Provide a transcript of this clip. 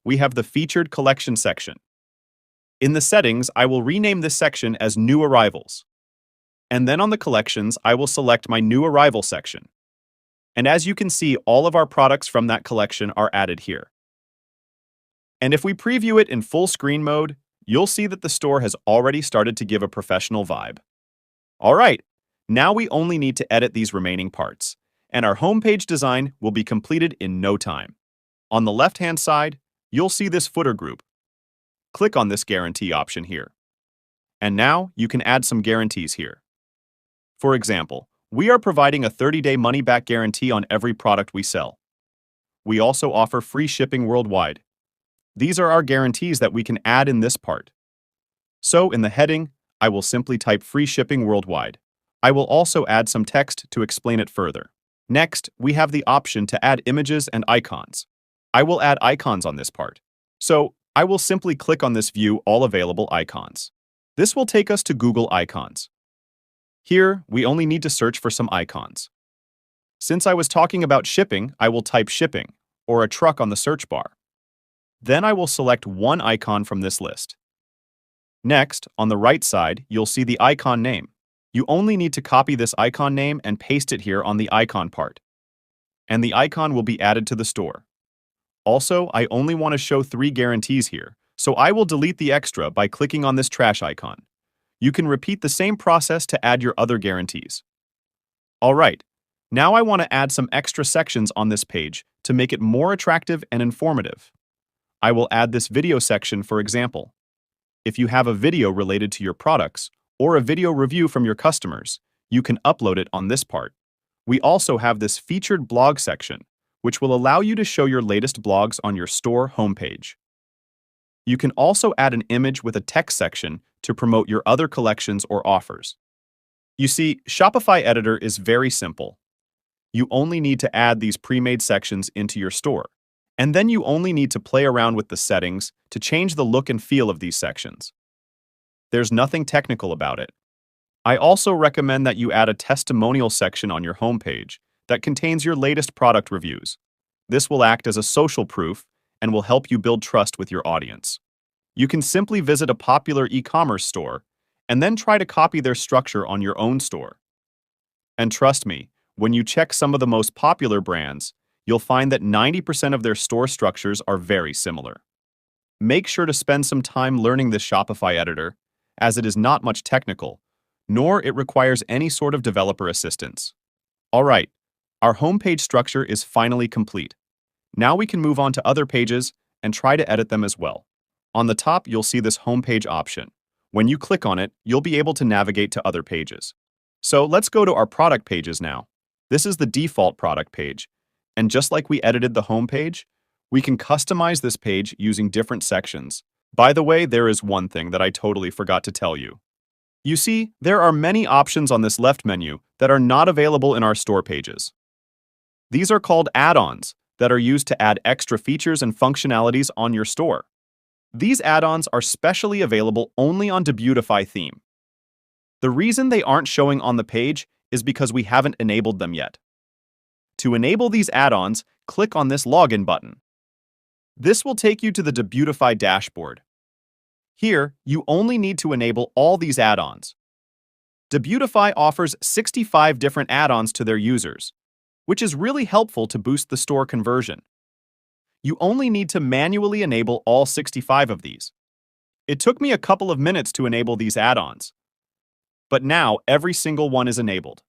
we have the Featured Collection section. In the settings, I will rename this section as New Arrivals. And then on the collections, I will select my New Arrival section. And as you can see, all of our products from that collection are added here. And if we preview it in full screen mode, you'll see that the store has already started to give a professional vibe. All right, now we only need to edit these remaining parts, and our homepage design will be completed in no time. On the left-hand side, you'll see this footer group. Click on this guarantee option here. And now you can add some guarantees here. For example, we are providing a 30-day money-back guarantee on every product we sell. We also offer free shipping worldwide. These are our guarantees that we can add in this part. So in the heading, I will simply type free shipping worldwide. I will also add some text to explain it further. Next, we have the option to add images and icons. I will add icons on this part. So I will simply click on this View All Available Icons. This will take us to Google Icons. Here, we only need to search for some icons. Since I was talking about shipping, I will type shipping, or a truck on the search bar. Then I will select one icon from this list. Next, on the right side, you'll see the icon name. You only need to copy this icon name and paste it here on the icon part. And the icon will be added to the store. Also, I only want to show 3 guarantees here, so I will delete the extra by clicking on this trash icon. You can repeat the same process to add your other guarantees. Alright, now I want to add some extra sections on this page to make it more attractive and informative. I will add this video section for example. If you have a video related to your products, or a video review from your customers, you can upload it on this part. We also have this featured blog section, which will allow you to show your latest blogs on your store homepage. You can also add an image with a text section to promote your other collections or offers. You see, Shopify Editor is very simple. You only need to add these pre-made sections into your store, and then you only need to play around with the settings to change the look and feel of these sections. There's nothing technical about it. I also recommend that you add a testimonial section on your homepage that contains your latest product reviews. This will act as a social proof and will help you build trust with your audience. You can simply visit a popular e-commerce store and then try to copy their structure on your own store. And trust me, when you check some of the most popular brands, you'll find that 90% of their store structures are very similar. Make sure to spend some time learning this Shopify editor, as it is not much technical, nor it requires any sort of developer assistance. Alright, our homepage structure is finally complete. Now we can move on to other pages and try to edit them as well. On the top, you'll see this homepage option. When you click on it, you'll be able to navigate to other pages. So let's go to our product pages now. This is the default product page, and just like we edited the homepage, we can customize this page using different sections. By the way, there is one thing that I totally forgot to tell you. You see, there are many options on this left menu that are not available in our store pages. These are called add-ons that are used to add extra features and functionalities on your store. These add-ons are specially available only on Debutify theme. The reason they aren't showing on the page is because we haven't enabled them yet. To enable these add-ons, click on this login button. This will take you to the Debutify dashboard. Here, you only need to enable all these add-ons. Debutify offers 65 different add-ons to their users, which is really helpful to boost the store conversion. You only need to manually enable all 65 of these. It took me a couple of minutes to enable these add-ons, but now every single one is enabled.